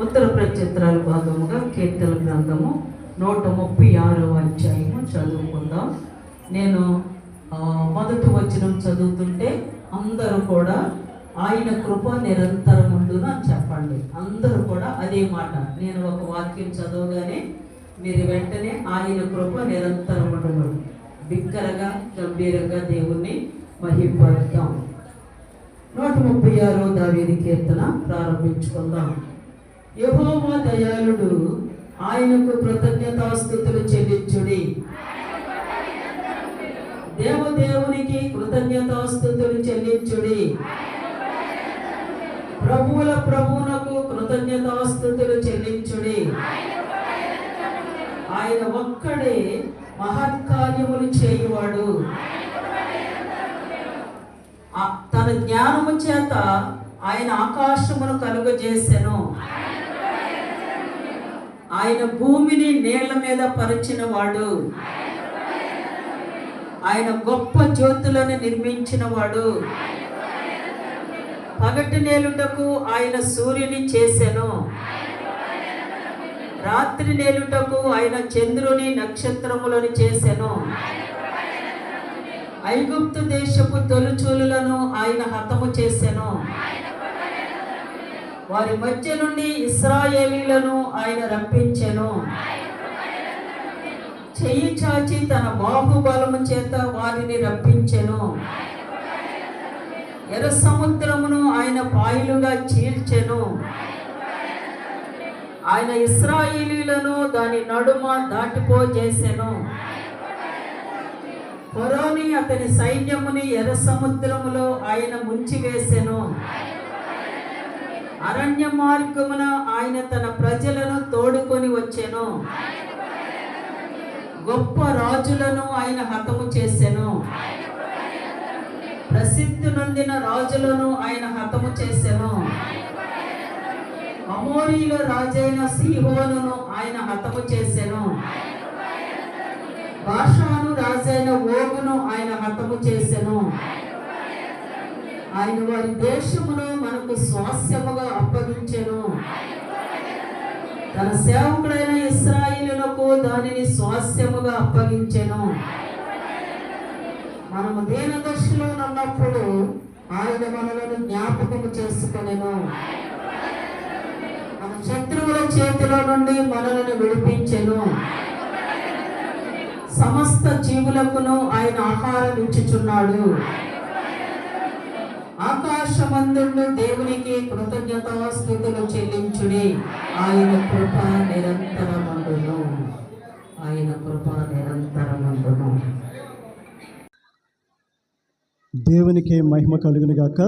ఉత్తర ప్రత్యుత్తరాల భాగముగా కీర్తన గ్రంథము 136వ అధ్యాయము చదువుకుందాం. నేను మొదటి వచనం చదువుతుంటే అందరూ కూడా ఆయన కృప నిరంతరం ఉండును అని చెప్పండి. అందరూ కూడా అదే మాట. నేను ఒక వాక్యం చదవగానే మీరు వెంటనే ఆయన కృప నిరంతరం ఉండును. బిగ్గరగా గంభీరంగా దేవుణ్ణి మహిమపరుద్దాం. 136వ దావీదు కీర్తన ప్రారంభించుకుందాం. యెహోవా దయాళుడు, ఆయనకు కృతజ్ఞతాస్తుతులు చెల్లించుడి. దేవదేవునికి కృతజ్ఞతాస్తుతులు చెల్లించుడి. ప్రభువుల ప్రభువునకు కృతజ్ఞతాస్తుతులు చెల్లించుడి. ఆయన ఒక్కడే మహత్కార్యములు చేయువాడు. తన జ్ఞానము చేత ఆయన ఆకాశమును కలుగజేసెను. ఆయన భూమిని నీళ్ల మీద పరిచిన వాడు. ఆయన గొప్ప జ్యోతులను నిర్మించిన వాడు. పగటి నేలుటకు ఆయన సూర్యుని చేసెను. రాత్రి నేలుటకు ఆయన చంద్రుని నక్షత్రములను చేసెను. ఐగుప్తు దేశపు తొలిచూలులను ఆయన హతము చేసెను. వారి మధ్య నుండి ఇశ్రాయేలీలను ఆయన రప్పించెను. చెయ్యి చాచి తన బాహుబలము చేత వారిని రప్పించెను. ఎర్ర సముద్రమును ఆయన పాయలుగా చీల్చెను. ఆయన ఇశ్రాయేలీలను దాని నడుమ దాటిపోజేసెను. ఫరోని అతని సైన్యముని ఎర్ర సముద్రములో ఆయన ముంచివేసెను. అరణ్య మార్గమున ఆయన తన ప్రజలను తోడుకొని వచ్చెను. గొప్ప రాజులను ఆయన హతము చేసెను. ప్రసిద్ధి నొందిన రాజులను ఆయన హతము చేసెను. అమోరీల రాజైన సీహోనును ఆయన హతము చేసెను. బాషాను రాజైన ఓగును ఆయన హతము చేసెను. ఆయన వారి దేశమును మనకు స్వాస్యముగా అప్పగించెను. తన సేవకుడైన ఇశ్రాయేలునకు దానిని స్వాస్యముగా అప్పగించెను. మనము దీనదశలో ఉన్నప్పుడు ఆయన మనలను జ్ఞాపకము చేసుకొనెను. మన శత్రువుల చేతిలో నుండి మనలను విడిపించెను. సమస్త జీవులకును ఆయన ఆహారం ఇచ్చుచున్నాడు. ఆకాశమందుండు దేవునికి కృతజ్ఞతాస్తుతులు చెల్లించుడి. ఆయన కృప నిరంతరమండును. ఆయన కృప నిరంతరమండును. దేవునికి మహిమ కలుగును గాక.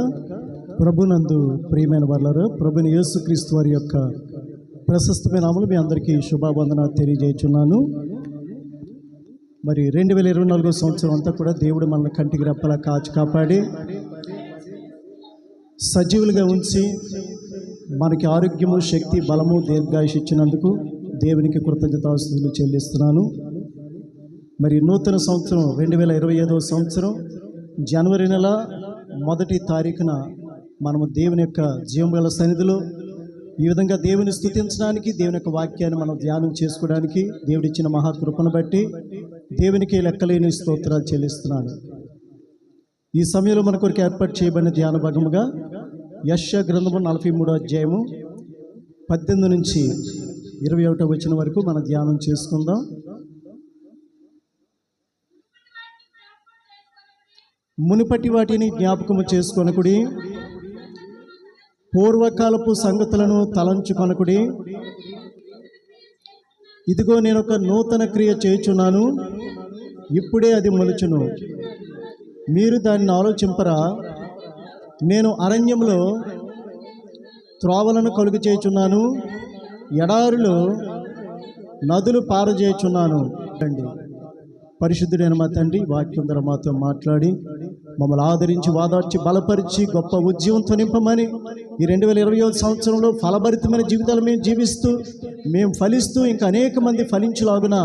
ప్రభునందు ప్రియమైన వారలారా, ప్రభుని యేసుక్రీస్తు వారి యొక్క ప్రశస్తమైన నామములో మీ అందరికీ శుభావందన తెలియజేస్తున్నాను. మరి 2024 సంవత్సరం అంతా కూడా దేవుడు మన కంటికి రెప్పలా కాచి కాపాడి సజీవులుగా ఉంచి మనకి ఆరోగ్యము, శక్తి, బలము, దీర్ఘాయుష్ ఇచ్చినందుకు దేవునికి కృతజ్ఞతాస్తుతులు చెల్లిస్తున్నాను. మరి నూతన సంవత్సరం 2025వ సంవత్సరం జనవరి నెల 1వ తారీఖున మనము దేవుని యొక్క జీవగల సన్నిధిలో ఈ విధంగా దేవుని స్తుతించడానికి, దేవుని యొక్క వాక్యాన్ని మనం ధ్యానం చేసుకోవడానికి దేవుడిచ్చిన మహాకృపను బట్టి దేవునికి లెక్కలేని స్తోత్రాలు చెల్లిస్తున్నాను. ఈ సమయంలో మన కొరకు ఏర్పాటు చేయబడిన ధ్యాన భాగముగా యెషయా గ్రంథము 43వ అధ్యాయము 18 నుంచి 21వ వచనం వరకు మనం ధ్యానం చేసుకుందాం. మునుపటి వాటిని జ్ఞాపకము చేసుకొనకుడి, పూర్వకాలపు సంగతులను తలంచుకొనకుడి. ఇదిగో నేను ఒక నూతన క్రియ చేయుచున్నాను, ఇప్పుడే అది మొలుచును, మీరు దానిని ఆలోచింపరా? నేను అరణ్యంలో త్రోవలను కలుగు చేయుచున్నాను, ఎడారులో నదులు పారజేయుచున్నాను. అండి, పరిశుద్ధుడైన మా తండ్రి, వాక్యం ద్వారా మాతో మాట్లాడి మమ్మల్ని ఆదరించి, వాదార్చి, బలపరిచి గొప్ప ఉద్యమంతో నింపమని ఈ 2020వ సంవత్సరంలో ఫలభరితమైన జీవితాలు మేము జీవిస్తూ, మేము ఫలిస్తూ ఇంకా అనేక మంది ఫలించులాగున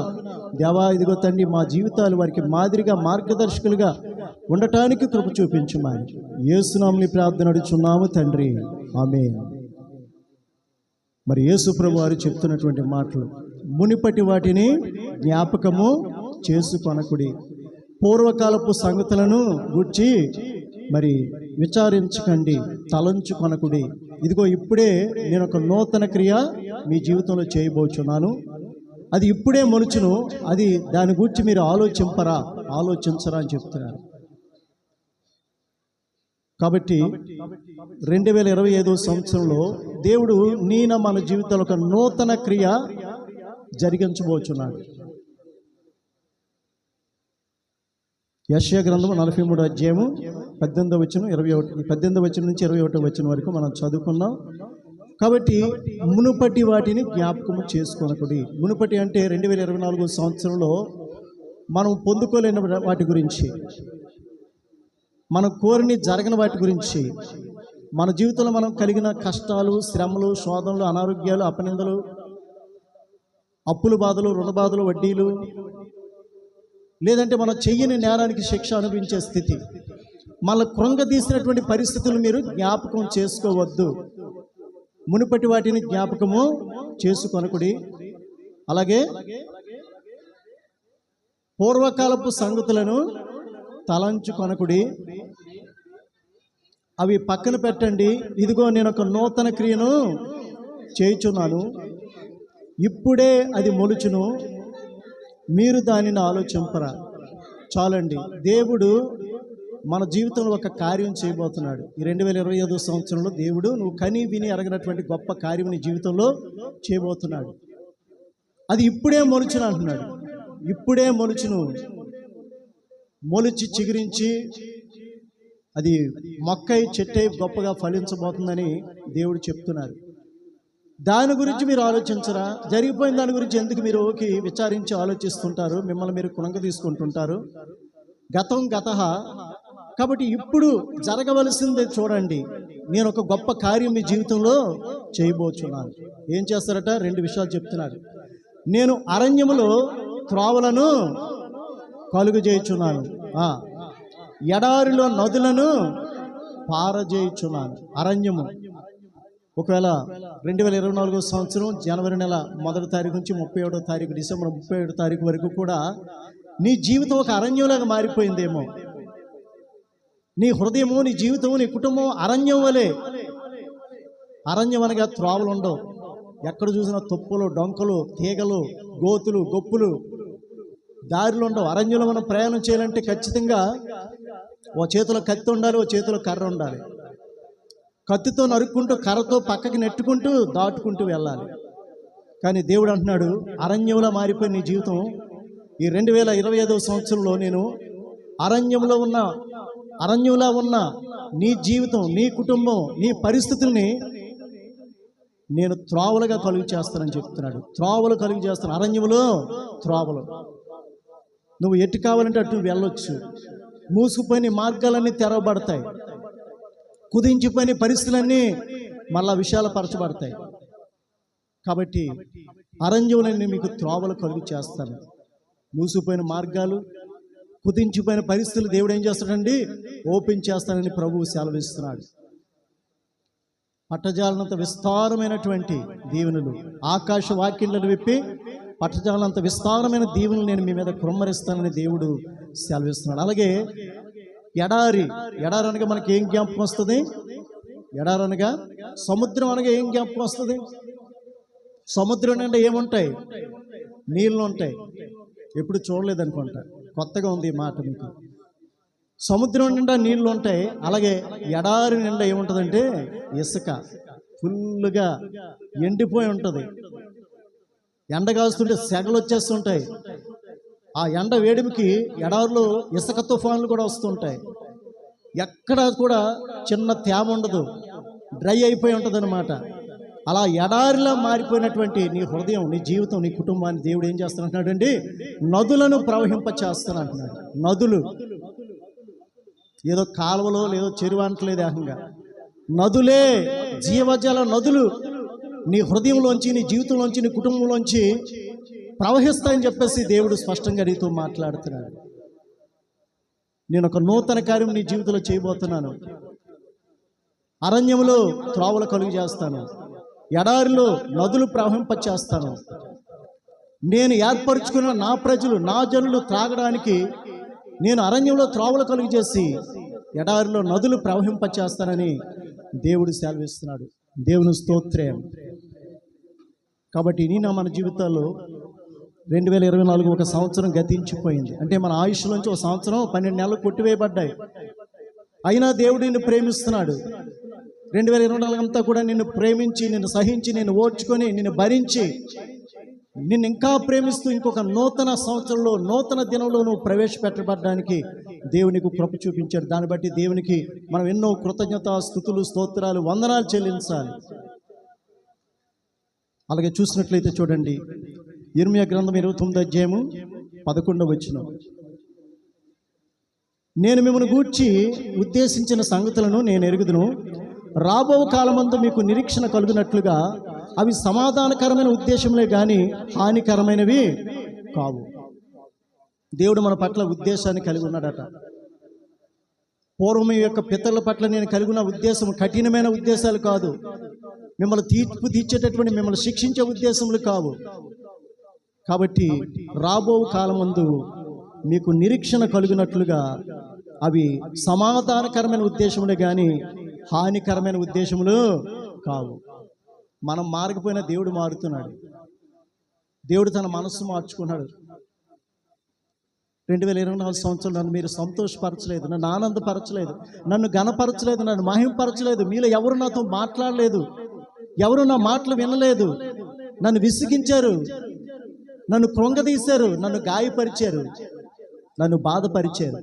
దేవా, ఇదిగో తండ్రి, మా జీవితాలు వారికి మాదిరిగా, మార్గదర్శకులుగా ఉండటానికి కృప చూపించమని యేసు నామములో ప్రార్థన అడుగుచున్నాము తండ్రి. ఆమేన్. మరి యేసు ప్రభు వారు చెప్తున్నటువంటి మాటలు, మునిపటి వాటిని జ్ఞాపకము చేసుకొనకుడి, పూర్వకాలపు సంగతులను గూర్చి మరి విచారించకండి, తలంచుకొనకుడి. ఇదిగో ఇప్పుడే నేను ఒక నూతన క్రియ మీ జీవితంలో చేయబోచున్నాను, అది ఇప్పుడే మొలుచును, అది దాని గురించి మీరు ఆలోచించరా అని చెప్తున్నారు. కాబట్టి 2025 సంవత్సరంలో దేవుడు మన జీవితంలో ఒక నూతన క్రియ జరిగించబోచున్నాడు. యెషయా గ్రంథం 43వ అధ్యాయము 18వ వచనం 18వ వచనం నుంచి 21వ వచనం వరకు మనం చదువుకున్నాం. కాబట్టి మునుపటి వాటిని జ్ఞాపకము చేసుకొనకుడి. మునుపటి అంటే 2024 సంవత్సరంలో మనం పొందుకోలేని వాటి గురించి, మనం కోరిని జరగని వాటి గురించి, మన జీవితంలో మనం కలిగిన కష్టాలు, శ్రమలు, శోధనలు, అనారోగ్యాలు, అపనిందలు, అప్పులు బాధలు, రుణ బాధలు, వడ్డీలు, లేదంటే మనం చెయ్యని నేరానికి శిక్ష అనుభవించే స్థితి, మన కృంగదీసినటువంటి పరిస్థితులు మీరు జ్ఞాపకం చేసుకోవద్దు. మునుపటి వాటిని జ్ఞాపకము చేసుకొనకుడి. అలాగే పూర్వకాలపు సంగతులను తలంచుకొనకుడి, అవి పక్కన పెట్టండి. ఇదిగో నేను ఒక నూతన క్రియను చేయుచున్నాను, ఇప్పుడే అది మొలుచును, మీరు దానిని ఆలోచింపరా. చాలండి, దేవుడు మన జీవితంలో ఒక కార్యం చేయబోతున్నాడు. ఈ 2025 సంవత్సరంలో దేవుడు నువ్వు కని విని ఎరగినటువంటి గొప్ప కార్యం నీ జీవితంలో చేయబోతున్నాడు. అది ఇప్పుడే మొలుచును అంటున్నాడు. ఇప్పుడే మొలుచును, మొలిచి చిగురించి అది మొక్కై చెట్టై గొప్పగా ఫలించబోతుందని దేవుడు చెప్తున్నారు. దాని గురించి మీరు ఆలోచించరా? జరిగిపోయిన దాని గురించి ఎందుకు మీరు విచారించి ఆలోచిస్తుంటారు? మిమ్మల్ని మీరు కుణంగ తీసుకుంటుంటారు. గతం గతః. కాబట్టి ఇప్పుడు జరగవలసిందే చూడండి. నేను ఒక గొప్ప కార్యం మీ జీవితంలో చేయబోచున్నాను. ఏం చేస్తారట? 2 విషయాలు చెప్తున్నారు. నేను అరణ్యములో త్రోవలను కలుగు చేయుచున్నాను, ఎడారిలో నదులను పారజేయుచున్నాను. అరణ్యము ఒకవేళ 2024 సంవత్సరం జనవరి నెల 1వ తారీఖు నుంచి 31వ తారీఖు, డిసెంబర్ 31వ తారీఖు వరకు కూడా నీ జీవితం ఒక అరణ్యంలాగా మారిపోయిందేమో. నీ హృదయము, నీ జీవితము, నీ కుటుంబం అరణ్యం వలె. అరణ్యం అనగా త్రోవలు ఉండవు, ఎక్కడ చూసినా తొప్పులు, డొంకలు, తీగలు, గోతులు, గొప్పులు, దారులు ఉండవు. అరణ్యంలో మనం ప్రయాణం చేయాలంటే ఖచ్చితంగా ఓ చేతిలో కత్తి ఉండాలి, ఓ చేతిలో కర్ర ఉండాలి. కత్తితో నరుక్కుంటూ, కర్రతో పక్కకి నెట్టుకుంటూ, దాటుకుంటూ వెళ్ళాలి. కానీ దేవుడు అంటున్నాడు, అరణ్యంలో మారిపోయి నీ జీవితం ఈ 2025 సంవత్సరంలో నేను అరణ్యంలో ఉన్న నీ జీవితం, నీ కుటుంబం, నీ పరిస్థితుల్ని నేను త్రోవలుగా కలుగు చేస్తానని చెప్తున్నాడు. త్రోవలు కలుగు చేస్తాను. అరణ్యంలో త్రోవలు. నువ్వు ఎటు కావాలంటే అటు వెళ్ళొచ్చు. మూసుకుపోయిన మార్గాలన్నీ తెరవబడతాయి. కుదించిపోయిన పరిస్థితులన్నీ మళ్ళా విశాలపరచబడతాయి. కాబట్టి అరణ్యంలో నేను మీకు త్రోవలు కలుగు చేస్తాను. మూసిపోయిన మార్గాలు, కుదించిపోయిన పరిస్థితులు దేవుడు ఏం చేస్తాడండి? ఓపెన్ చేస్తానని ప్రభువు సెలవిస్తున్నాడు. పట్టజాలనంత విస్తారమైనటువంటి దీవెనలు, ఆకాశ వాక్యలను విప్పి పట్టజాలనంత విస్తారమైన దీవెనలు నేను మీ మీద కుమ్మరిస్తానని దేవుడు సెలవిస్తున్నాడు. అలాగే ఎడారి అనగా మనకి ఏం జ్ఞాపకం వస్తుంది? ఎడారి అనగా సముద్రం అనగా ఏం జ్ఞాపకం వస్తుంది? సముద్రం అంటే ఏముంటాయి? నీళ్ళు ఉంటాయి. ఎప్పుడు చూడలేదనుకుంటా, కొత్తగా ఉంది ఈ మాట మీకు. సముద్రం నిండా నీళ్ళు ఉంటాయి. అలాగే ఎడారి నిండా ఏముంటుందంటే ఇసుక, ఫుల్గా ఎండిపోయి ఉంటుంది. ఎండ కాస్తుంటే సెగలు వచ్చేస్తుంటాయి. ఆ ఎండ వేడిమికి ఎడారిలో ఇసుక తుఫాన్లు కూడా వస్తుంటాయి. ఎక్కడ కూడా చిన్న తేమ ఉండదు, డ్రై అయిపోయి ఉంటుంది అన్నమాట. అలా ఎడారిలా మారిపోయినటువంటి నీ హృదయం, నీ జీవితం, నీ కుటుంబాన్ని దేవుడు ఏం చేస్తానంటున్నాడండి? నదులను ప్రవహింప చేస్తానంటున్నాడు. నదులు ఏదో కాలువలో లేదో చెరువు అంటలేదు, ఏకంగా నదులే, జీవజల నదులు నీ హృదయంలోంచి, నీ జీవితంలోంచి, నీ కుటుంబంలోంచి ప్రవహిస్తాయని చెప్పేసి దేవుడు స్పష్టంగా నీతో మాట్లాడుతున్నాడు. నేను ఒక నూతన కార్యం నీ జీవితంలో చేయబోతున్నాను. అరణ్యములో త్రోవలు కలుగు చేస్తాను, ఎడారిలో నదులు ప్రవహింపచేస్తాను. నేను ఏర్పరచుకున్న నా ప్రజలు, నా జనులు త్రాగడానికి నేను అరణ్యంలో త్రోవలు కలుగు చేసి ఎడారిలో నదులు ప్రవహింపచేస్తానని దేవుడు సెలవిస్తున్నాడు. దేవుని స్తోత్రం. కాబట్టి నేను మన జీవితాల్లో 2024 ఒక సంవత్సరం గతించిపోయింది. అంటే మన ఆయుష్లోంచి ఒక సంవత్సరం 12 నెలలు కొట్టివేయబడ్డాయి. అయినా దేవుడు నిన్ను ప్రేమిస్తున్నాడు. 2024 అంతా కూడా నిన్ను ప్రేమించి, నిన్ను సహించి, నిన్ను ఓర్చుకొని, నిన్ను భరించి, నిన్ను ఇంకా ప్రేమిస్తూ ఇంకొక నూతన సంవత్సరంలో, నూతన దినంలో నువ్వు ప్రవేశపెట్టబడడానికి దేవునికి కృప చూపించాడు. దాన్ని బట్టి దేవునికి మనం ఎన్నో కృతజ్ఞత, స్తుతులు, స్తోత్రాలు, వందనాలు చెల్లించాలి. అలాగే చూసినట్లయితే చూడండి, ఇర్మియా గ్రంథం 29వ అధ్యాయము 11వ వచనం. నేను మిమ్మల్ని గూర్చి ఉద్దేశించిన సంగతులను నేను ఎరుగుదును. రాబో కాలమందు మీకు నిరీక్షణ కలుగునట్లుగా అవి సమాధానకరమైన ఉద్దేశంలే కానీ హానికరమైనవి కావు. దేవుడు మన పట్ల ఉద్దేశాన్ని కలిగి ఉన్నాడట. పూర్వం యొక్క పితరుల పట్ల నేను కలిగి ఉన్న ఉద్దేశం కఠినమైన ఉద్దేశాలు కాదు. మిమ్మల్ని తీర్పు తీర్చేటటువంటి, మిమ్మల్ని శిక్షించే ఉద్దేశములు కావు. కాబట్టి రాబో కాలమందు మీకు నిరీక్షణ కలిగినట్లుగా అవి సమాధానకరమైన ఉద్దేశములే కానీ హానికరమైన ఉద్దేశములు కావు. మనం మారకపోయినా దేవుడు మారుతున్నాడు. దేవుడు తన మనస్సు మార్చుకున్నాడు. 2024 సంవత్సరం నన్ను మీరు సంతోషపరచలేదు, నన్ను ఆనందపరచలేదు, నన్ను ఘనపరచలేదు, నన్ను మహింపరచలేదు. మీలో ఎవరు నాతో మాట్లాడలేదు, ఎవరు నా మాటలు వినలేదు, నన్ను విసిగించారు, నన్ను కృంగదీశారు, నన్ను గాయపరిచారు, నన్ను బాధపరిచారు.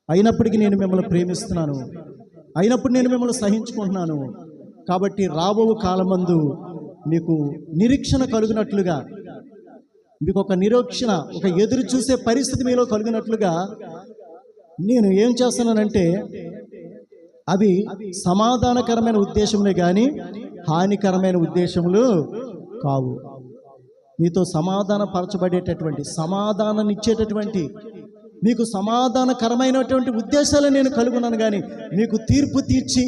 అయినప్పటికీ నేను మిమ్మల్ని ప్రేమిస్తున్నాను, అయినప్పుడు నేను మిమ్మల్ని సహించుకుంటున్నాను. కాబట్టి రాబో కాలమందు మీకు నిరీక్షణ కలుగునట్లుగా, మీకు ఒక నిరీక్షణ, ఒక ఎదురు చూసే పరిస్థితి మీలో కలిగినట్లుగా నేను ఏం చేస్తున్నానంటే అవి సమాధానకరమైన ఉద్దేశములే కానీ హానికరమైన ఉద్దేశములు కావు. మీతో సమాధాన పరచబడేటటువంటి, సమాధానాన్ని ఇచ్చేటటువంటి, మీకు సమాధానకరమైనటువంటి ఉద్దేశాలు నేను కలుగున్నాను. కానీ మీకు తీర్పు తీర్చి,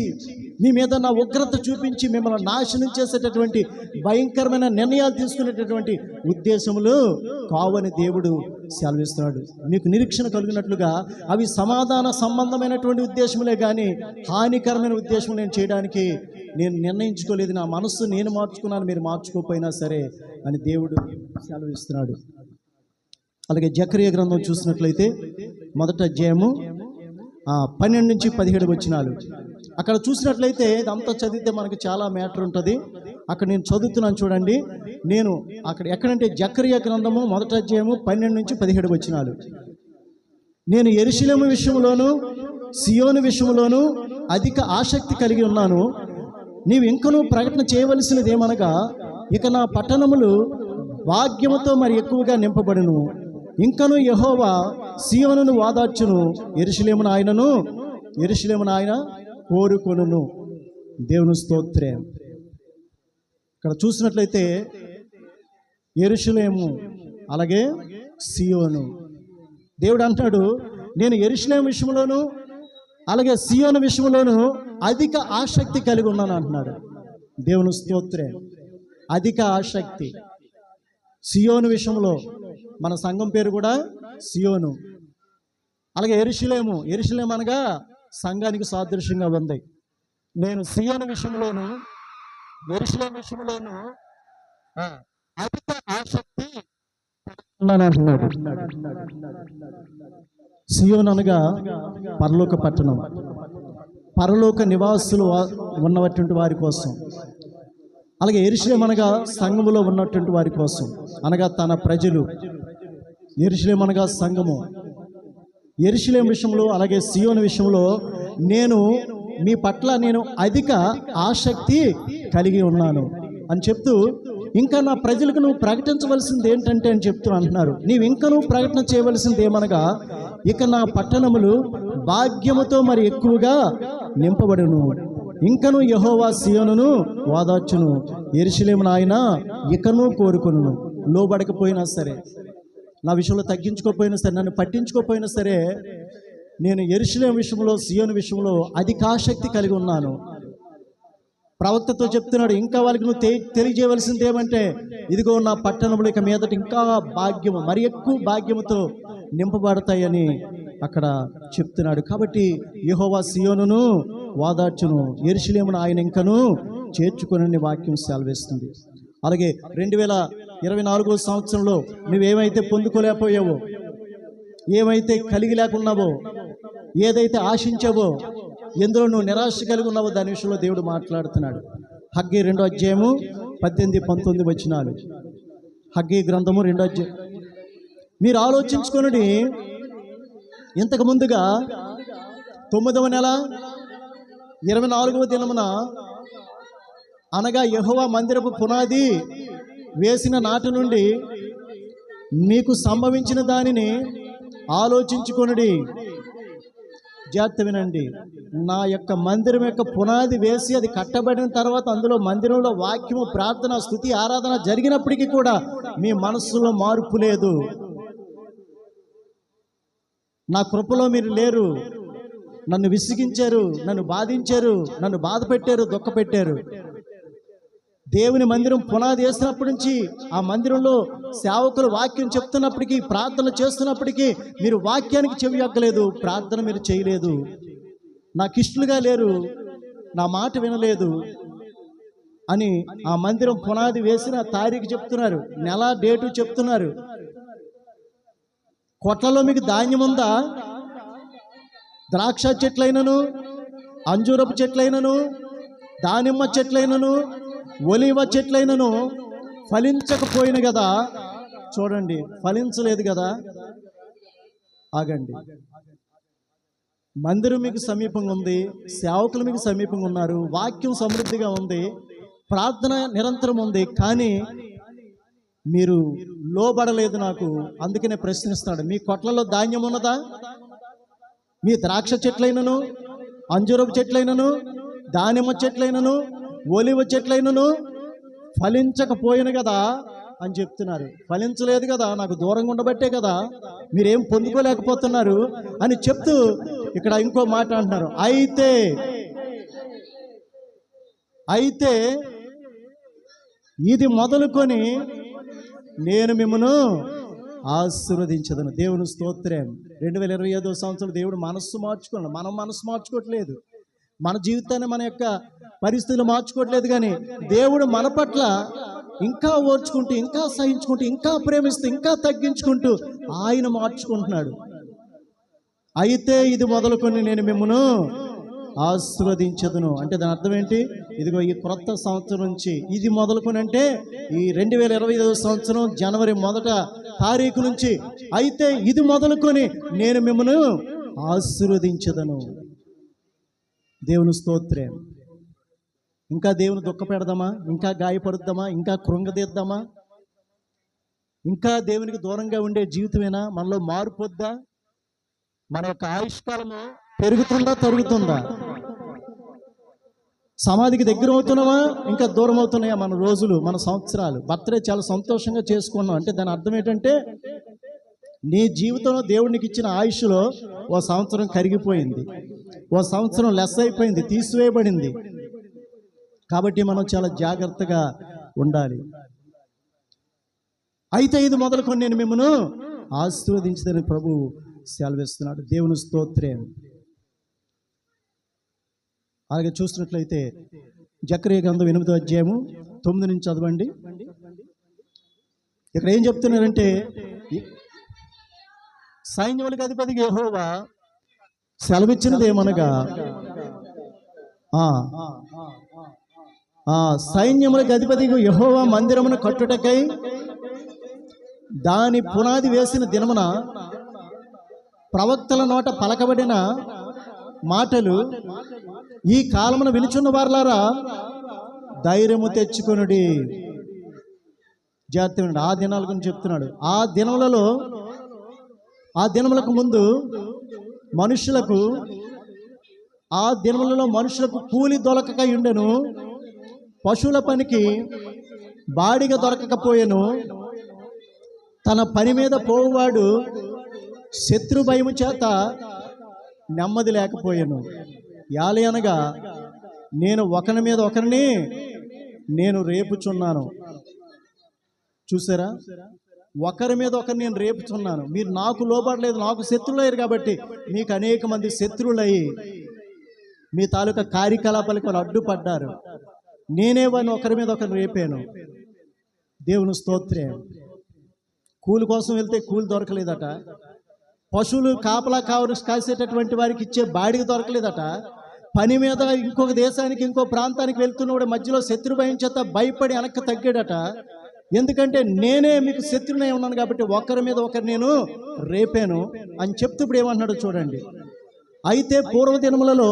మీ మీద నా ఉగ్రత చూపించి మిమ్మల్ని నాశనం చేసేటటువంటి భయంకరమైన నిర్ణయాలు తీసుకునేటటువంటి ఉద్దేశములు కావని దేవుడు సెలవిస్తున్నాడు. మీకు నిరీక్షణ కలిగినట్లుగా అవి సమాధాన సంబంధమైనటువంటి ఉద్దేశములే కానీ హానికరమైన ఉద్దేశం నేను చేయడానికి నేను నిర్ణయించుకోలేదు. నా మనస్సు నేను మార్చుకున్నాను, మీరు మార్చుకోకపోయినా సరే అని దేవుడు సెలవిస్తున్నాడు. అలాగే జకరియా గ్రంథం చూసినట్లయితే 1వ అధ్యాయము 12 నుంచి 17 వచనాలు. అక్కడ చూసినట్లయితే ఇదంతా చదివితే మనకు చాలా మ్యాటర్ ఉంటుంది. అక్కడ నేను చదువుతున్నాను చూడండి. నేను అక్కడ ఎక్కడంటే జకరియా గ్రంథము 1వ అధ్యాయము 12 నుంచి 17 వచనాలు. నేను యెరూషలేము విషయంలోను సియోను విషయంలోను అధిక ఆసక్తి కలిగి ఉన్నాను. నీవు ఇంకనూ ప్రకటన చేయవలసినది ఏమనగా, ఇక నా పట్టణములు భాగ్యముతో మరి ఎక్కువగా నింపబడును. ఇంకను యెహోవా సియోనును వాదార్చును, యెరూషలేమును ఆయన కోరుకొనును. దేవుని స్తోత్రం. ఇక్కడ చూసినట్లయితే యెరూషలేము అలాగే సియోను. దేవుడు అంటాడు, నేను యెరూషలేము విషయంలోను అలాగే సియోను విషయంలోను అధిక ఆసక్తి కలిగి ఉన్నాను అంటున్నాడు. దేవుని స్తోత్రం. అధిక ఆసక్తి. సియోను విషయంలో మన సంఘం పేరు కూడా సియోను. అలాగే యెరూషలేము అనగా సంఘానికి సాదృశ్యంగా ఉంది. నేను సియోను విషయంలోను యెరూషలేము విషయంలోను అధిక ఆసక్తి అంటున్నాడు. సియోను అనగా పరలోక పట్టణం, పరలోక నివాసులు ఉన్నటువంటి వారి కోసం. అలాగే యెరూషలేము అనగా సంఘములో ఉన్నటువంటి వారి కోసం, అనగా తన ప్రజలు. యెరూషలేము అనగా సంఘము. యెరూషలేము విషయంలో అలాగే సియోను విషయంలో నేను మీ పట్ల నేను అధిక ఆసక్తి కలిగి ఉన్నాను అని చెప్తూ, ఇంకా నా ప్రజలకు నువ్వు ప్రకటించవలసింది ఏంటంటే అని చెప్తూ అంటున్నారు. నీవు ఇంకా నువ్వు ప్రకటన చేయవలసింది ఏమనగా, ఇక నా పట్టణములు భాగ్యముతో మరి ఎక్కువగా నింపబడును. ఇంకను యెహోవా సియోనును వాదార్చును, యెరూషలేమును ఆయన ఇకను కోరుకొనును. లోబడకపోయినా సరే, నా విషయంలో తగ్గించుకోకపోయినా సరే, నన్ను పట్టించుకోకపోయినా సరే, నేను యెరూషలేము విషయంలో సియోను విషయంలో అధిక ఆసక్తి కలిగి ఉన్నాను. ప్రవక్తతో చెప్తున్నాడు, ఇంకా వాళ్ళకి నువ్వు తెలియజేయవలసింది ఏమంటే, ఇదిగో నా పట్టణములు ఇక మీదట ఇంకా భాగ్యము, మరి ఎక్కువ భాగ్యముతో నింపబడతాయని అక్కడ చెప్తున్నాడు. కాబట్టి యెహోవా సియోనును వాదార్చును, యెరూషలేమును ఆయన ఇంకను చేర్చుకొనని వాక్యం సెలవిస్తుంది. అలాగే 2024 సంవత్సరంలో నువ్వేమైతే పొందుకోలేకపోయావో, ఏమైతే కలిగి లేకున్నావో, ఏదైతే ఆశించావో, ఎందులో నువ్వు నిరాశ కలిగి ఉన్నావో దాని విషయంలో దేవుడు మాట్లాడుతున్నాడు. హగ్గీ 2వ అధ్యాయము 18-19 వచనాలు. హగ్గీ గ్రంథము 2వ అధ్యాయం. మీరు ఆలోచించుకొనుడి, ఇంతకు ముందుగా 9వ నెల 24వ దినమున అనగా యెహోవా మందిరపు పునాది వేసిన నాటి నుండి మీకు సంభవించిన దానిని ఆలోచించుకొనుడి. జాగ్రత్త వినండి. నా యొక్క మందిరం యొక్క పునాది వేసి అది కట్టబడిన తర్వాత అందులో మందిరంలో వాక్యము, ప్రార్థన, స్తుతి, ఆరాధన జరిగినప్పటికీ కూడా మీ మనస్సులో మార్పు లేదు. నా కృపలో మీరు లేరు. నన్ను విసిగించారు, నన్ను బాధించారు, నన్ను బాధ పెట్టారు, దుఃఖ పెట్టారు. దేవుని మందిరం పునాది వేసినప్పటి నుంచి ఆ మందిరంలో సేవకులు వాక్యం చెప్తున్నప్పటికీ, ప్రార్థన చేస్తున్నప్పటికీ మీరు వాక్యానికి చెవి యొక్కలేదు, ప్రార్థన మీరు చేయలేదు, నాకు ఇష్టలుగా లేరు, నా మాట వినలేదు అని ఆ మందిరం పునాది వేసిన తారీఖు చెప్తున్నారు, నెల డేటు చెప్తున్నారు. కొట్లలో మీకు ధాన్యం ఉందా? ద్రాక్ష చెట్లైనను, అంజూరపు చెట్లైనను, దానిమ్మ చెట్లైనను, ఒలివ చెట్లైనను ఫలించకపోయిన కదా. చూడండి, ఫలించలేదు కదా. ఆగండి. మందిరం మీకు సమీపంగా ఉంది, సేవకులు మీకు సమీపంగా ఉన్నారు, వాక్యం సమృద్ధిగా ఉంది, ప్రార్థన నిరంతరం ఉంది, కానీ మీరు లోబడలేదు నాకు. అందుకనే ప్రశ్నిస్తాడు, మీ కొట్లలో ధాన్యం ఉన్నదా? మీ ద్రాక్ష చెట్లైనను, అంజూరపు చెట్లైనను, దానిమ్మ చెట్లైనను, ఒలివ చెట్లైనను ఫలించకపోయిన కదా అని చెప్తున్నారు. ఫలించలేదు కదా, నాకు దూరంగా ఉండబట్టే కదా మీరేం పొందుకోలేకపోతున్నారు అని చెప్తూ ఇక్కడ ఇంకో మాట అంటున్నారు, అయితే ఇది మొదలుకొని నేను మిమ్మను ఆశీర్వదించదను. దేవుని స్తోత్రం. 2025 సంవత్సరం దేవుడు మనస్సు మార్చుకున్నాడు. మనం మనస్సు మార్చుకోవట్లేదు, మన జీవితాన్ని, మన యొక్క పరిస్థితులు మార్చుకోవట్లేదు, కానీ దేవుడు మన పట్ల ఇంకా ఓర్చుకుంటూ, ఇంకా సహించుకుంటూ, ఇంకా ప్రేమిస్తూ, ఇంకా తగ్గించుకుంటూ ఆయన మార్చుకుంటున్నాడు. అయితే ఇది మొదలుకొని నేను మిమ్మను ఆశీర్వదించదును అంటే దాని అర్థం ఏంటి? ఇదిగో ఈ క్రొత్త సంవత్సరం నుంచి ఇది మొదలుకొని, అంటే ఈ 2025 సంవత్సరం జనవరి 1వ తారీఖు నుంచి, అయితే ఇది మొదలుకొని నేను మిమ్మను ఆశీర్వదించదను. దేవుని స్తోత్రం. ఇంకా దేవుని దుఃఖ పెడదామా? ఇంకా గాయపడుద్దామా? ఇంకా కృంగదీద్దామా? ఇంకా దేవునికి దూరంగా ఉండే జీవితమేనా? మనలో మార్పు వద్దా? మన యొక్క ఆయుష్కాలము పెరుగుతుందా, తరుగుతుందా? సమాధికి దగ్గర అవుతున్నామా, ఇంకా దూరం అవుతున్నాయా మన రోజులు, మన సంవత్సరాలు? బర్త్డే చాలా సంతోషంగా చేసుకున్నాం అంటే దాని అర్థం ఏంటంటే నీ జీవితంలో దేవుడికి ఇచ్చిన ఆయుష్లో ఓ సంవత్సరం కరిగిపోయింది, ఓ సంవత్సరం లెస్ అయిపోయింది, తీసివేయబడింది. కాబట్టి మనం చాలా జాగ్రత్తగా ఉండాలి. అయితే ఇది మొదలుకొని నేను మిమ్మల్ని ఆశీర్వదించదని ప్రభు సెలవిస్తున్నాడు. దేవుని స్తోత్రం. అలాగే చూసినట్లయితే జకరియా గ్రంథం 8వ అధ్యాయము 9 నుంచి చదవండి. ఇక్కడ ఏం చెప్తున్నారంటే, సైన్యములకు అధిపతి యెహోవా సెలవిచ్చినది ఏమనగా, సైన్యములకు అధిపతి యెహోవా మందిరమును కట్టుటకై దాని పునాది వేసిన దినమున ప్రవక్తల నోట పలకబడిన మాటలు ఈ కాలమున వినుచున్న వారలారా ధైర్యము తెచ్చుకొనుడి. జాగ్రత్త. ఆ దినాల గురించి చెప్తున్నాడు. ఆ దినములకు ముందు మనుషులకు, ఆ దినములలో మనుషులకు కూలి దొరకక ఉండెను, పశువుల పనికి బాడిగ దొరకకపోయెను, తన పని మీద పోవువాడు శత్రు భయము చేత నెమ్మది లేకపోయాను. యాలయనగా నేను ఒకరి మీద ఒకరిని నేను రేపుచున్నాను. చూసారా, ఒకరి మీద ఒకరు నేను రేపుచున్నాను. మీరు నాకు లోబడలేదు, నాకు శత్రువులయ్యారు కాబట్టి మీకు అనేక మంది శత్రువులయ్యి మీ తాలూకా కార్యకలాపాలకు వాళ్ళు అడ్డుపడ్డారు. నేనే వాడిని ఒకరి మీద ఒకరు రేపాను. దేవుని స్తోత్రం. కూలి కోసం వెళ్తే కూలి దొరకలేదట, పశువులు కాపలా కాసేటటువంటి వారికి ఇచ్చే బాడికి దొరకలేదట, పని మీద ఇంకొక దేశానికి ఇంకో ప్రాంతానికి వెళ్తున్నవాడు మధ్యలో శత్రు భయం చేత భయపడి వెనక్కి తగ్గాడట. ఎందుకంటే నేనే మీకు శత్రువునే ఉన్నాను కాబట్టి ఒకరి మీద ఒకరు నేను రేపాను అని చెప్తూ ఇప్పుడు ఏమంటున్నాడు చూడండి. అయితే పూర్వదినములలో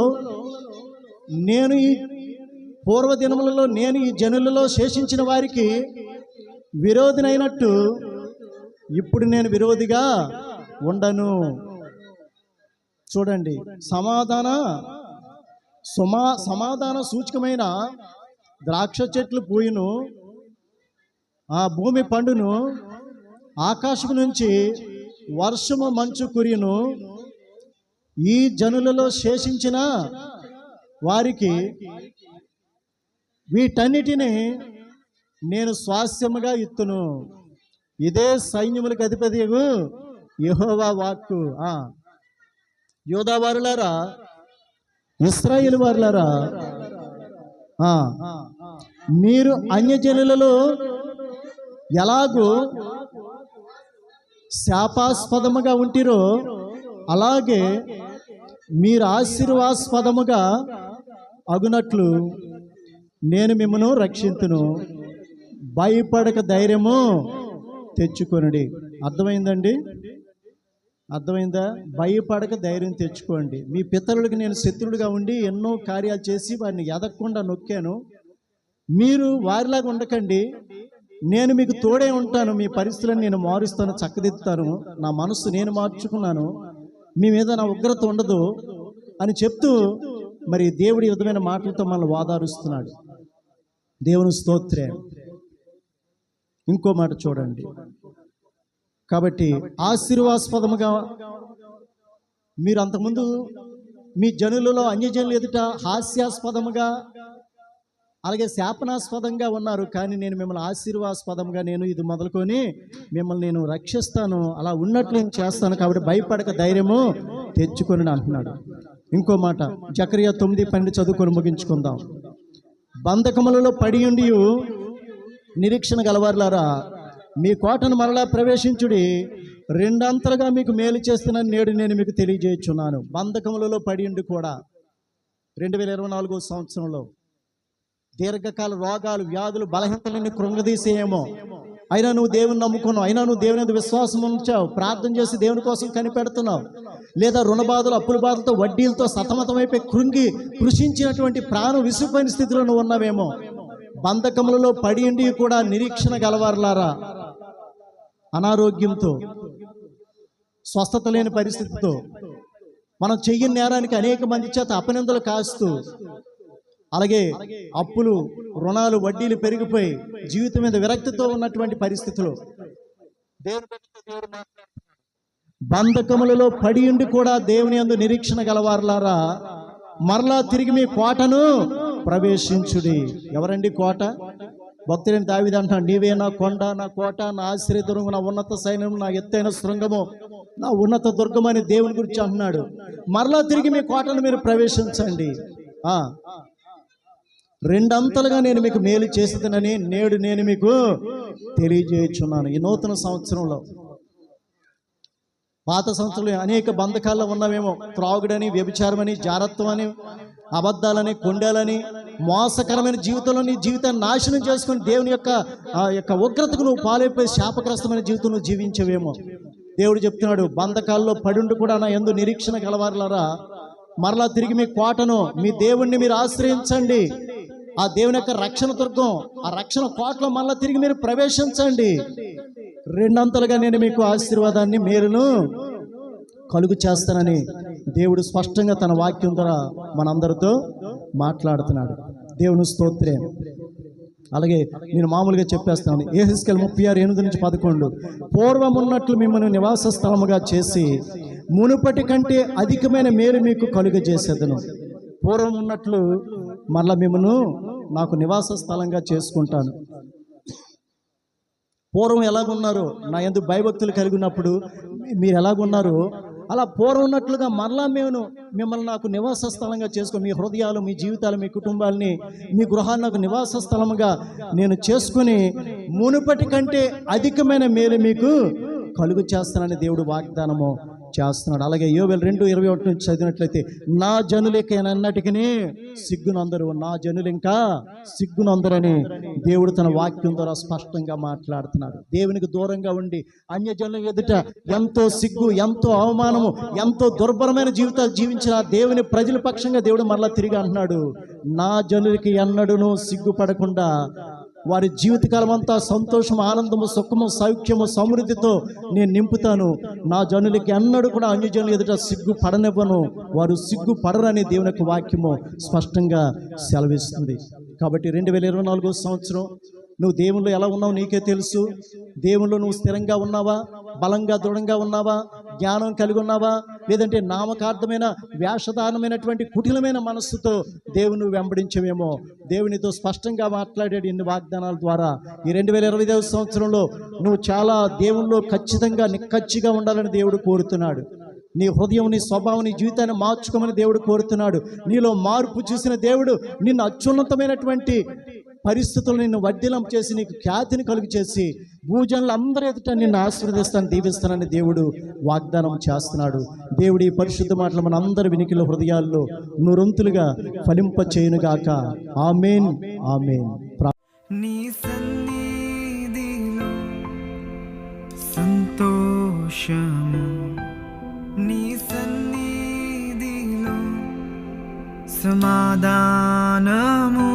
నేను ఈ జనులలో శేషించిన వారికి విరోధినైనట్టు ఇప్పుడు నేను విరోధిగా ఉండను. చూడండి, సమాధాన సూచకమైన ద్రాక్ష చెట్లు పూయును, ఆ భూమి పండును, ఆకాశం నుంచి వర్షము మంచు కురియును. ఈ జనులలో శేషించిన వారికి వీటన్నిటిని నేను స్వాస్థ్యముగా ఇత్తును. ఇదే సైన్యములకు అధిపతియగు యెహోవా వాక్కు. యూదా వారులారా, ఇశ్రాయేలు వారులారా, మీరు అన్యజనులలో ఎలాగూ శాపాస్పదముగా ఉంటిరో అలాగే మీరు ఆశీర్వాస్పదముగా అగునట్లు నేను మిమ్మను రక్షింతును. భయపడక ధైర్యము తెచ్చుకొనుడి. అర్థమైందండి? అర్థమైందా? భయపడక ధైర్యం తెచ్చుకోండి. మీ పితరులకి నేను శత్రుడుగా ఉండి ఎన్నో కార్యాలు చేసి వారిని ఎదగకుండా నొక్కాను. మీరు వారిలాగా ఉండకండి. నేను మీకు తోడే ఉంటాను. మీ పరిస్థితులను నేను మారుస్తాను, చక్కదిద్దుతాను. నా మనస్సు నేను మార్చుకున్నాను. మీ మీద నా ఉగ్రత ఉండదు అని చెప్తూ మరి దేవుడి విధమైన మాటలతో మనల్ని వాదారుస్తున్నాడు. దేవుని స్తోత్రం. ఇంకో మాట చూడండి. కాబట్టి ఆశీర్వాస్పదముగా మీరు అంతకుముందు మీ జనులలో అన్యజనులు ఎదుట హాస్యాస్పదముగా అలాగే శాపనాస్పదంగా ఉన్నారు. కానీ నేను మిమ్మల్ని ఆశీర్వాస్పదంగా నేను ఇది మొదలుకొని మిమ్మల్ని నేను రక్షిస్తాను, అలా ఉన్నట్లు నేను చేస్తాను. కాబట్టి భయపడక ధైర్యము తెచ్చుకొని అంటున్నాడు. ఇంకో మాట జకరియా 9:12 చదువుకొని ముగించుకుందాం. బంధకములలో పడి ఉండి నిరీక్షణ గలవారులారా, మీ కోటను మరలా ప్రవేశించుడి, రెండంతలుగా మీకు మేలు చేస్తున్నాను నేడు నేను మీకు తెలియజేయుచున్నాను. బంధకములలో పడి ఉండి కూడా 2024 సంవత్సరంలో దీర్ఘకాల రోగాలు, వ్యాధులు, బలహీనతలన్నీ కృంగదీసేయేమో, అయినా నువ్వు దేవుని నమ్ముకున్నావు, అయినా నువ్వు దేవుని మీద విశ్వాసం ఉంచావు, ప్రార్థన చేసి దేవుని కోసం కనిపెడుతున్నావు, లేదా రుణ బాధలు, అప్పుల బాధలతో, వడ్డీలతో సతమతమైపోయి కృషించినటువంటి ప్రాణం విసిపోయిన స్థితిలో నువ్వు ఉన్నావేమో. బంధకములలో పడి ఉండి కూడా నిరీక్షణ గలవారులారా, అనారోగ్యంతో, స్వస్థత లేని పరిస్థితితో, మనం చెయ్యని నేరానికి అనేక మంది చేత అపనిందలు కాస్తూ, అలాగే అప్పులు, రుణాలు, వడ్డీలు పెరిగిపోయి జీవితం మీద విరక్తితో ఉన్నటువంటి పరిస్థితులు బంధకములలో పడి ఉండి కూడా దేవుని యందు నిరీక్షణ గలవారులారా, మరలా తిరిగి మీ కోటను ప్రవేశించుడి. ఎవరండి కోట? భక్తుడైన దావీదు అంటాడు, నీవే నా కొండ, నా కోట, నా ఆశ్రయదుర్గము, నా ఉన్నత సైన్యం, నా ఎత్తైన శృంగము, నా ఉన్నత దుర్గం అని దేవుని గురించి అంటున్నాడు. మరలా తిరిగి మీ కోటను మీరు ప్రవేశించండి. రెండంతలుగా నేను మీకు మేలు చేసేదనని నేడు నేను మీకు తెలియజేయుచున్నాను. ఈ నూతన సంవత్సరంలో, పాత సంవత్సరంలో అనేక బంధకాల్లో ఉన్నామేమో. త్రాగుడని, వ్యభిచారమని, జారత్వం అని, అబద్ధాలని, కొండలని, మోసకరమైన జీవితంలో నీ జీవితాన్ని నాశనం చేసుకుని దేవుని యొక్క ఉగ్రతకు నువ్వు పాలైపోయి శాపగ్రస్తమైన జీవితం నువ్వు జీవించవేమో. దేవుడు చెప్తున్నాడు, బంధకాల్లో పడుండి కూడా నా యందు నిరీక్షణ గలవారులారా, మరలా తిరిగి మీ కోటను, మీ దేవుణ్ణి మీరు ఆశ్రయించండి. ఆ దేవుని యొక్క రక్షణ దుర్గం, ఆ రక్షణ కోటలో మళ్ళా తిరిగి మీరు ప్రవేశించండి. రెండంతలుగా నేను మీకు ఆశీర్వాదాన్ని, మేలును కలుగు చేస్తానని దేవుడు స్పష్టంగా తన వాక్యం ద్వారా మనందరితో మాట్లాడుతున్నాడు. దేవుని స్తోత్రం. అలాగే నేను మామూలుగా చెప్పేస్తాను. యెహెజ్కేలు 36:8-11 పూర్వం ఉన్నట్లు మిమ్మల్ని నివాస స్థలముగా చేసి మునుపటి కంటే అధికమైన మేలు మీకు కలుగజేసేదను. పూర్వం ఉన్నట్లు మరలా మిమ్మను నాకు నివాస స్థలంగా చేసుకుంటాను. పూర్వం ఎలాగున్నారో, నా యందు భయభక్తులు కలిగి ఉన్నప్పుడు మీరు ఎలాగున్నారో అలా పూర్వం ఉన్నట్లుగా మరలా మిమ్మల్ని నాకు నివాస స్థలంగా చేసుకొని, మీ హృదయాలు, మీ జీవితాలు, మీ కుటుంబాలని, మీ గృహాన్ని నాకు నివాస స్థలంగా నేను చేసుకుని మునుపటి కంటే అధికమైన మేలు మీకు కలుగు చేస్తానని దేవుడు వాగ్దానము చేస్తున్నాడు. అలాగే యోవేలు 2:21 నుంచి చదివినట్లయితే, నా జనులకి ఎన్నటికీ సిగ్గునందరు, నా జనులు ఇంకా సిగ్గునందరని దేవుడు తన వాక్యం ద్వారా స్పష్టంగా మాట్లాడుతున్నాడు. దేవునికి దూరంగా ఉండి అన్యజనుల ఎదుట ఎంతో సిగ్గు, ఎంతో అవమానము, ఎంతో దుర్భరమైన జీవితాలు జీవించిన దేవుని ప్రజల పక్షంగా దేవుడు మరలా తిరిగి అంటున్నాడు, నా జనులకి ఎన్నడూనూ సిగ్గుపడకుండా వారి జీవితకాలం అంతా సంతోషం, ఆనందము, సుఖము, సౌఖ్యము, సమృద్ధితో నేను నింపుతాను. నా జనులకి ఎన్నడూ కూడా అన్యజనులు ఎదుట సిగ్గు పడనివ్వను, వారు సిగ్గు పడరని దేవుని యొక్క వాక్యము స్పష్టంగా సెలవిస్తుంది. కాబట్టి 2024 సంవత్సరం నువ్వు దేవుళ్ళు ఎలా ఉన్నావు నీకే తెలుసు. దేవుళ్ళు నువ్వు స్థిరంగా ఉన్నావా, బలంగా దృఢంగా ఉన్నావా, జ్ఞానం కలిగి ఉన్నావా, లేదంటే నామకార్థమైన వేషధారణమైనటువంటి కుటిలమైన మనస్సుతో దేవుని వెంబడించమేమో. దేవునితో స్పష్టంగా మాట్లాడాడు ఇన్ని వాగ్దానాల ద్వారా. ఈ 2025 సంవత్సరంలో నువ్వు చాలా దేవుల్లో ఖచ్చితంగా నిక్కచ్చిగా ఉండాలని దేవుడు కోరుతున్నాడు. నీ హృదయం, నీ స్వభావం, నీ జీవితాన్ని మార్చుకోమని దేవుడు కోరుతున్నాడు. నీలో మార్పు చూసిన దేవుడు నిన్ను అత్యున్నతమైనటువంటి పరిస్థితులు నిన్ను వర్ధిలం చేసి, నీకు ఖ్యాతిని కలుగు చేసి, భూజనులు అందరి ఎదుట నిన్ను ఆశీర్వదిస్తాను, దీవిస్తానని దేవుడు వాగ్దానం చేస్తున్నాడు. దేవుడి పరిశుద్ధ మాటలు మన అందరి వినికిల హృదయాల్లో నూరొంతులుగా ఫలింప చేయునుగాక. ఆమేన్, ఆమేన్. నీ సన్నిధిలో సంతోషము, నీ సన్నిధిలో సమాధానము,